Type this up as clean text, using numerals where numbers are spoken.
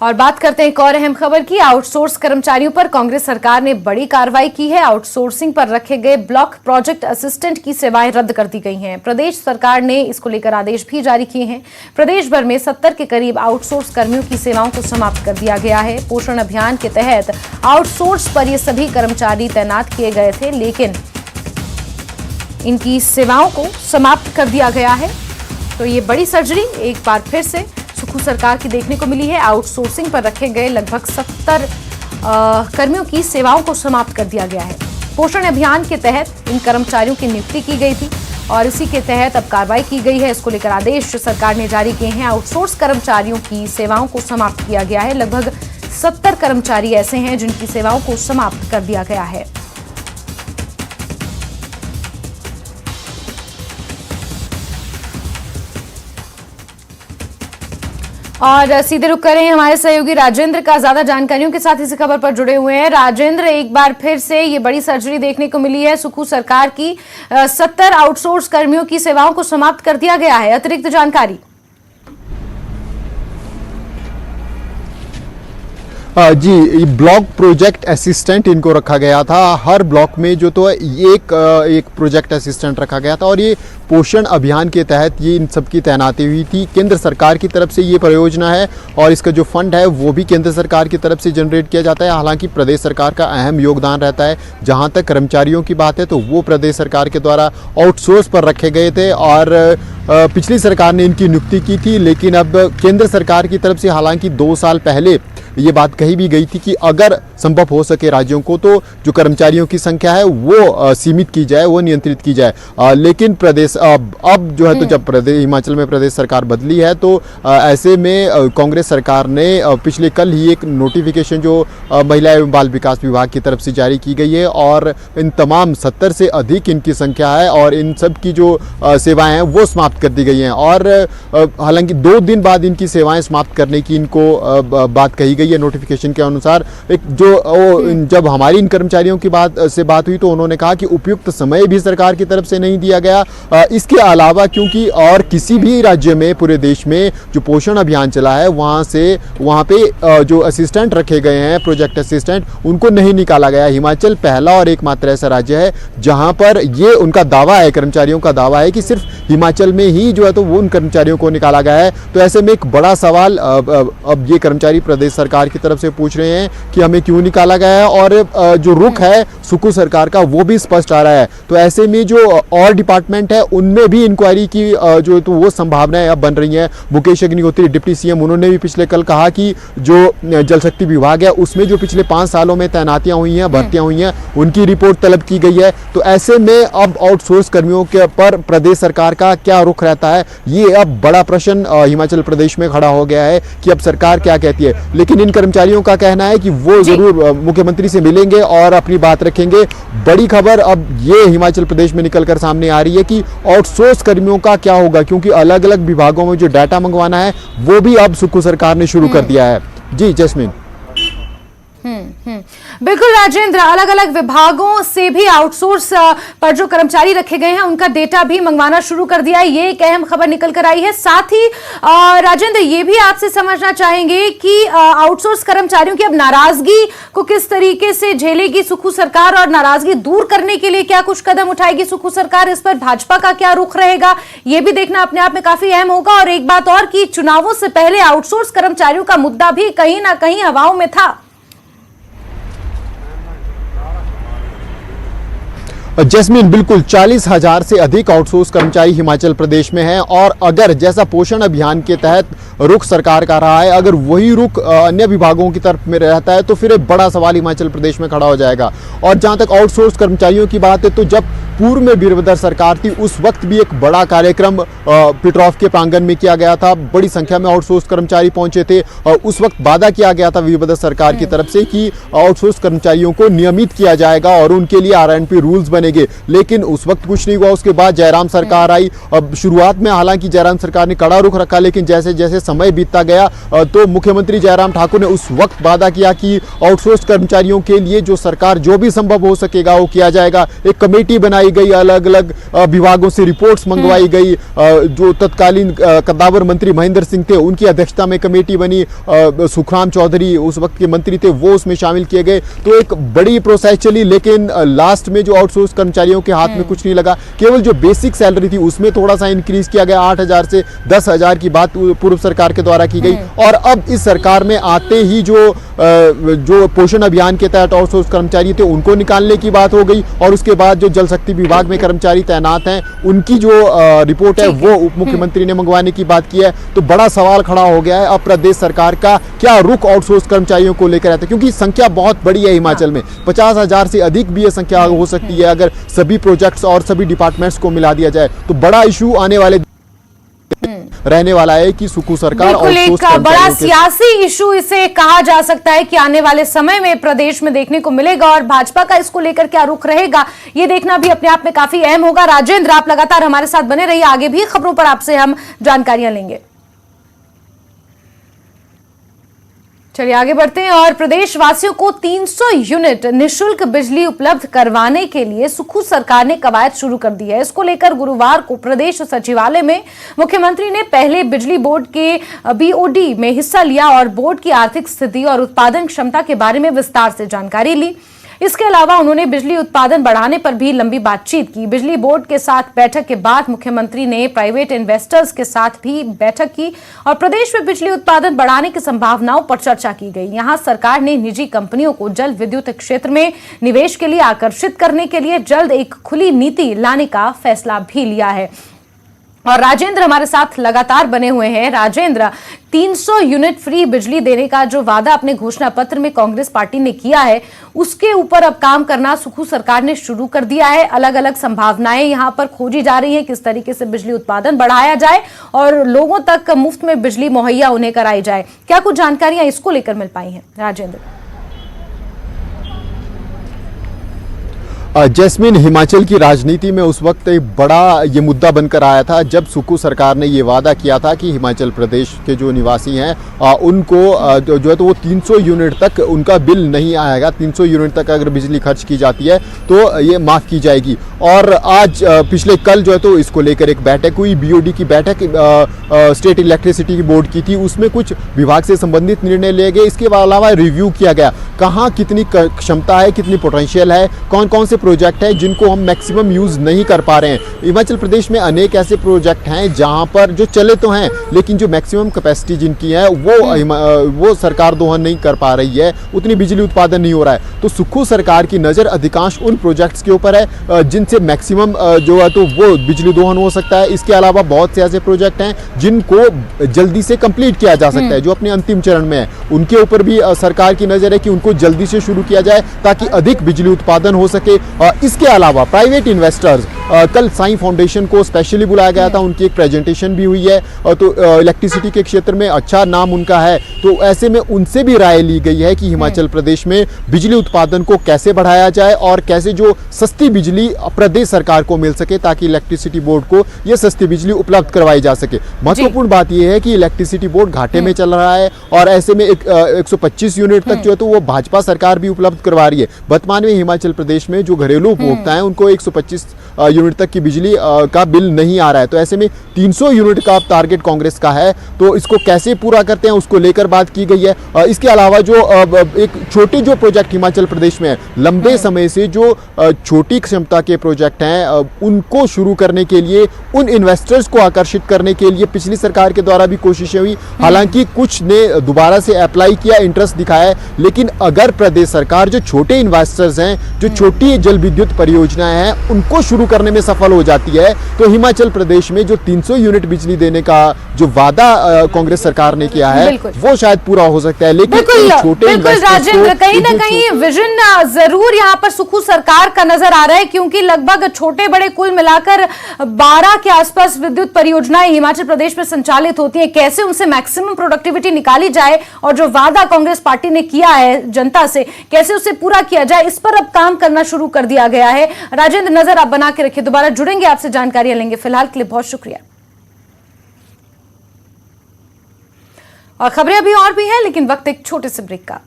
और बात करते हैं एक और अहम खबर की। आउटसोर्स कर्मचारियों पर कांग्रेस सरकार ने बड़ी कार्रवाई की है। आउटसोर्सिंग पर रखे गए ब्लॉक प्रोजेक्ट असिस्टेंट की सेवाएं रद्द कर दी गई हैं। प्रदेश सरकार ने इसको लेकर आदेश भी जारी किए हैं। प्रदेश भर में 70 के करीब आउटसोर्स कर्मियों की सेवाओं को समाप्त कर दिया गया है। पोषण अभियान के तहत आउटसोर्स पर ये सभी कर्मचारी तैनात किए गए थे, लेकिन इनकी सेवाओं को समाप्त कर दिया गया है। तो ये बड़ी सर्जरी एक बार फिर से सुखू सरकार की देखने को मिली है। आउटसोर्सिंग पर रखे गए लगभग 70 कर्मियों की सेवाओं को समाप्त कर दिया गया है। पोषण अभियान के तहत इन कर्मचारियों की नियुक्ति की गई थी और इसी के तहत अब कार्रवाई की गई है। इसको लेकर आदेश सरकार ने जारी किए हैं। आउटसोर्स कर्मचारियों की सेवाओं को समाप्त किया गया है। लगभग 70 कर्मचारी ऐसे हैं जिनकी सेवाओं को समाप्त कर दिया गया है। और सीधे रुक करें हमारे सहयोगी राजेंद्र का ज्यादा जानकारियों के साथ इसी खबर पर जुड़े हुए हैं। राजेंद्र, एक बार फिर से ये बड़ी सर्जरी देखने को मिली है सुखू सरकार की। 70 आउटसोर्स कर्मियों की सेवाओं को समाप्त कर दिया गया है। अतिरिक्त जानकारी। जी, ब्लॉक प्रोजेक्ट असिस्टेंट इनको रखा गया था। हर ब्लॉक में जो तो एक प्रोजेक्ट असिस्टेंट रखा गया था और ये पोषण अभियान के तहत ये इन सब की तैनाती हुई थी। केंद्र सरकार की तरफ से ये परियोजना है और इसका जो फंड है वो भी केंद्र सरकार की तरफ से जनरेट किया जाता है। हालांकि प्रदेश सरकार का अहम योगदान रहता है। जहां तक कर्मचारियों की बात है तो वो प्रदेश सरकार के द्वारा आउटसोर्स पर रखे गए थे और पिछली सरकार ने इनकी नियुक्ति की थी। लेकिन अब केंद्र सरकार की तरफ से हालांकि 2 साल पहले ये बात कही भी गई थी कि अगर संभव हो सके राज्यों को तो जो कर्मचारियों की संख्या है वो सीमित की जाए, वो नियंत्रित की जाए। लेकिन प्रदेश अब जो है तो जब हिमाचल में प्रदेश सरकार बदली है तो ऐसे में कांग्रेस सरकार ने पिछले कल ही एक नोटिफिकेशन जो महिला एवं बाल विकास विभाग की तरफ से जारी की गई है और इन तमाम 70 से अधिक इनकी संख्या है और इन सब की जो सेवाएं हैं वो समाप्त कर दी गई हैं। और हालांकि 2 दिन बाद इनकी सेवाएं समाप्त करने की इनको बात कही गई है नोटिफिकेशन के अनुसार। जब हमारी इन कर्मचारियों की बात हुई तो उन्होंने कहा कि उपयुक्त समय भी सरकार की तरफ से नहीं दिया गया। इसके अलावा क्योंकि और किसी भी राज्य में पूरे देश में जो पोषण अभियान चला है वहां पे जो असिस्टेंट रखे गए हैं प्रोजेक्ट असिस्टेंट उनको नहीं निकाला गया। हिमाचल पहला और एकमात्र ऐसा राज्य है जहां पर ये उनका दावा है, कर्मचारियों का दावा है कि सिर्फ हिमाचल में ही जो है तो वो उन कर्मचारियों को निकाला गया है। तो ऐसे में एक बड़ा सवाल अब ये कर्मचारी प्रदेश सरकार की तरफ से पूछ रहे हैं कि हमें क्यों निकाला गया है और जो रुख है सुखू सरकार का वो भी स्पष्ट आ रहा है। तो ऐसे में जो और डिपार्टमेंट है उनमें भी इंक्वायरी की जो तो वो संभावनाएं अब बन रही हैं। मुकेश अग्निहोत्री डिप्टी सीएम उन्होंने भी पिछले कल कहा कि जो जल शक्ति विभाग है उसमें जो पिछले 5 सालों में तैनातियां हुई हैं, भर्तियां हुई हैं, उनकी रिपोर्ट तलब की गई है। तो ऐसे में अब आउटसोर्स कर्मियों के पर प्रदेश सरकार का क्या रुख रहता है, ये अब बड़ा प्रश्न हिमाचल प्रदेश में खड़ा हो गया है कि अब सरकार क्या कहती है। लेकिन इन कर्मचारियों का कहना है कि वो जरूर मुख्यमंत्री से मिलेंगे और अपनी बात रखेंगे। बड़ी खबर अब ये हिमाचल प्रदेश में निकलकर सामने आ रही है कि आउटसोर्स कर्मियों का क्या होगा, क्योंकि अलग अलग विभागों में जो डाटा मंगवाना है वो भी अब सुखू सरकार ने शुरू कर दिया है। जी जैस्मिन। बिल्कुल राजेंद्र, अलग अलग विभागों से भी आउटसोर्स पर जो कर्मचारी रखे गए हैं उनका डेटा भी मंगवाना शुरू कर दिया है। ये एक अहम खबर निकल कर आई है। साथ ही राजेंद्र, ये भी आपसे समझना चाहेंगे कि आउटसोर्स कर्मचारियों की अब नाराजगी को किस तरीके से झेलेगी सुखू सरकार और नाराजगी दूर करने के लिए क्या कुछ कदम उठाएगी सुखू सरकार, इस पर भाजपा का क्या रुख रहेगा, ये भी देखना अपने आप में काफी अहम होगा। और एक बात और कि चुनावों से पहले आउटसोर्स कर्मचारियों का मुद्दा भी कहीं ना कहीं हवाओं में था। जैस्मिन, बिल्कुल 40,000 से अधिक आउटसोर्स कर्मचारी हिमाचल प्रदेश में हैं और अगर जैसा पोषण अभियान के तहत रुख सरकार का रहा है, अगर वही रुख अन्य विभागों की तरफ में रहता है तो फिर एक बड़ा सवाल हिमाचल प्रदेश में खड़ा हो जाएगा। और जहां तक आउटसोर्स कर्मचारियों की बात है तो जब पूर्व में वीरभद्र सरकार थी उस वक्त भी एक बड़ा कार्यक्रम पीटरहॉफ के प्रांगण में किया गया था। बड़ी संख्या में आउटसोर्स कर्मचारी पहुंचे थे और उस वक्त वादा किया गया था वीरभद्र सरकार की तरफ से कि आउटसोर्स कर्मचारियों को नियमित किया जाएगा और उनके लिए आरएनपी रूल्स बनेंगे। लेकिन उस वक्त कुछ नहीं हुआ। उसके बाद जयराम सरकार आई। अब शुरुआत में हालांकि जयराम सरकार ने कड़ा रुख रखा, लेकिन जैसे जैसे समय बीतता गया तो मुख्यमंत्री जयराम ठाकुर ने उस वक्त वादा किया कि आउटसोर्स कर्मचारियों के लिए जो सरकार जो भी संभव हो सकेगा वो किया जाएगा। एक कमेटी बनाई मंगवाई गई, अलग अलग विभागों से रिपोर्ट्स मंगवाई गई। जो तत्कालीन कद्दावर मंत्री महेंद्र सिंह थे उनकी अध्यक्षता में कमेटी बनी, सुखराम चौधरी उस वक्त के मंत्री थे वो उसमें शामिल किए गए। तो एक बड़ी प्रोसेस चली, लेकिन लास्ट में जो आउटसोर्स कर्मचारियों के हाथ में कुछ नहीं लगा। केवल जो बेसिक सैलरी थी उसमें थोड़ा सा इंक्रीज किया गया, 8,000 से 10,000 की बात पूर्व सरकार के द्वारा की गई। और अब इस सरकार में आते ही जो पोषण अभियान के तहत आउटसोर्स कर्मचारी थे उनको निकालने की बात हो गई, और उसके बाद जो जल शक्ति विभाग में कर्मचारी तैनात हैं उनकी जो रिपोर्ट है वो उप मुख्यमंत्री ने मंगवाने की बात की है। तो बड़ा सवाल खड़ा हो गया है अब प्रदेश सरकार का क्या रुख आउटसोर्स कर्मचारियों को लेकर रहता है, क्योंकि संख्या बहुत बड़ी है हिमाचल में, 50,000 से अधिक भी ये संख्या हो सकती है अगर सभी प्रोजेक्ट्स और सभी डिपार्टमेंट्स को मिला दिया जाए। तो बड़ा इशू आने वाले रहने वाला है कि सुक्खू सरकार और एक बड़ा सियासी इशू इसे कहा जा सकता है कि आने वाले समय में प्रदेश में देखने को मिलेगा, और भाजपा का इसको लेकर क्या रुख रहेगा ये देखना भी अपने आप में काफी अहम होगा। राजेंद्र, आप लगातार हमारे साथ बने रहिए, आगे भी खबरों पर आपसे हम जानकारियां लेंगे। चलिए आगे बढ़ते हैं, और प्रदेश वासियों को 300 यूनिट निशुल्क बिजली उपलब्ध करवाने के लिए सुक्खू सरकार ने कवायद शुरू कर दी है। इसको लेकर गुरुवार को प्रदेश सचिवालय में मुख्यमंत्री ने पहले बिजली बोर्ड के बीओडी में हिस्सा लिया और बोर्ड की आर्थिक स्थिति और उत्पादन क्षमता के बारे में विस्तार से जानकारी ली। इसके अलावा उन्होंने बिजली उत्पादन बढ़ाने पर भी लंबी बातचीत की। बिजली बोर्ड के साथ बैठक के बाद मुख्यमंत्री ने प्राइवेट इन्वेस्टर्स के साथ भी बैठक की और प्रदेश में बिजली उत्पादन बढ़ाने की संभावनाओं पर चर्चा की गई। यहां सरकार ने निजी कंपनियों को जल विद्युत क्षेत्र में निवेश के लिए आकर्षित करने के लिए जल्द एक खुली नीति लाने का फैसला भी लिया है। और राजेंद्र हमारे साथ लगातार बने हुए हैं। राजेंद्र, 300 यूनिट फ्री बिजली देने का जो वादा अपने घोषणा पत्र में कांग्रेस पार्टी ने किया है उसके ऊपर अब काम करना सुक्खू सरकार ने शुरू कर दिया है। अलग अलग संभावनाएं यहां पर खोजी जा रही हैं, किस तरीके से बिजली उत्पादन बढ़ाया जाए और लोगों तक मुफ्त में बिजली मुहैया उन्हें कराई जाए। क्या कुछ जानकारियां इसको लेकर मिल पाई हैं राजेंद्र? जैस्मिन, हिमाचल की राजनीति में उस वक्त एक बड़ा ये मुद्दा बनकर आया था जब सुक्खू सरकार ने ये वादा किया था कि हिमाचल प्रदेश के जो निवासी हैं उनको जो है तो वो 300 यूनिट तक उनका बिल नहीं आएगा। 300 यूनिट तक अगर बिजली खर्च की जाती है तो ये माफ़ की जाएगी। और आज पिछले कल जो है तो इसको लेकर एक बैठक हुई, बीओडी की बैठक स्टेट इलेक्ट्रिसिटी बोर्ड की थी। उसमें कुछ विभाग से संबंधित निर्णय लिए गए। इसके अलावा रिव्यू किया गया कहाँ कितनी क्षमता है, कितनी पोटेंशियल है, कौन कौन से प्रोजेक्ट है जिनको हम मैक्सिमम यूज नहीं कर पा रहे हैं। हिमाचल प्रदेश में अनेक ऐसे प्रोजेक्ट हैं जहां पर जो चले तो हैं लेकिन जो मैक्सिमम कैपेसिटी जिनकी है वो सरकार दोहन नहीं कर पा रही है, उतनी बिजली उत्पादन नहीं हो रहा है। तो सुक्खू सरकार की नज़र अधिकांश उन प्रोजेक्ट्स के ऊपर है जिनसे मैक्सिमम जो है तो वो बिजली दोहन हो सकता है। इसके अलावा बहुत से ऐसे प्रोजेक्ट हैं जिनको जल्दी से कंप्लीट किया जा सकता है, जो अपने अंतिम चरण में है। उनके ऊपर भी सरकार की नज़र है कि उनको जल्दी से शुरू किया जाए ताकि अधिक बिजली उत्पादन हो सके। इसके अलावा प्राइवेट इन्वेस्टर्स, कल साई फाउंडेशन को स्पेशली बुलाया गया था, उनकी एक प्रेजेंटेशन भी हुई है। तो इलेक्ट्रिसिटी के क्षेत्र में अच्छा नाम उनका है, तो ऐसे में उनसे भी राय ली गई है कि हिमाचल प्रदेश में बिजली उत्पादन को कैसे बढ़ाया जाए और कैसे जो सस्ती बिजली प्रदेश सरकार को मिल सके ताकि इलेक्ट्रिसिटी बोर्ड को यह सस्ती बिजली उपलब्ध करवाई जा सके। महत्वपूर्ण बात यह है कि इलेक्ट्रिसिटी बोर्ड घाटे में चल रहा है और ऐसे में 125 यूनिट तक जो है तो वो भाजपा सरकार भी उपलब्ध करवा रही है। वर्तमान में हिमाचल प्रदेश में जो घरेलू उपभोक्ता हैं उनको 125 यूनिट तक की बिजली का बिल नहीं आ रहा है। तो ऐसे में 300 यूनिट का टारगेट कांग्रेस का है, तो इसको कैसे पूरा करते हैं उसको लेकर बात की गई है। इसके अलावा जो एक छोटे जो प्रोजेक्ट हिमाचल प्रदेश में है, लंबे समय से जो छोटी क्षमता के प्रोजेक्ट हैं उनको शुरू करने के लिए, उन इन्वेस्टर्स को आकर्षित करने के लिए पिछली सरकार के द्वारा भी कोशिशें हुई। हालांकि कुछ ने दोबारा से अप्लाई किया, इंटरेस्ट दिखाया है, लेकिन अगर प्रदेश सरकार जो छोटे इन्वेस्टर्स हैं, जो छोटी जल विद्युत परियोजनाएं हैं, उनको शुरू करने में सफल हो जाती है तो हिमाचल प्रदेश में जो 300 यूनिट बिजली देने का जो वादा कांग्रेस सरकार ने किया है वो शायद पूरा हो सकता है। लेकिन छोटे राजेंद्र, कहीं ना कहीं विजन जरूर यहाँ पर सुक्खू सरकार का नजर आ रहा है, क्योंकि लगभग छोटे बड़े कुल मिलाकर 12 के आसपास विद्युत परियोजनाएं हिमाचल प्रदेश में संचालित होती हैं। कैसे उनसे मैक्सिमम प्रोडक्टिविटी निकाली जाए और जो वादा कांग्रेस पार्टी ने किया है जनता से कैसे उसे पूरा किया जाए, इस पर अब काम करना शुरू कर दिया गया है। राजेंद्र, नजर आप बना के रखिए, दोबारा जुड़ेंगे आपसे, जानकारियां लेंगे। फिलहाल के लिए बहुत शुक्रिया। और खबरें अभी और भी हैं, लेकिन वक्त एक छोटे से ब्रेक का।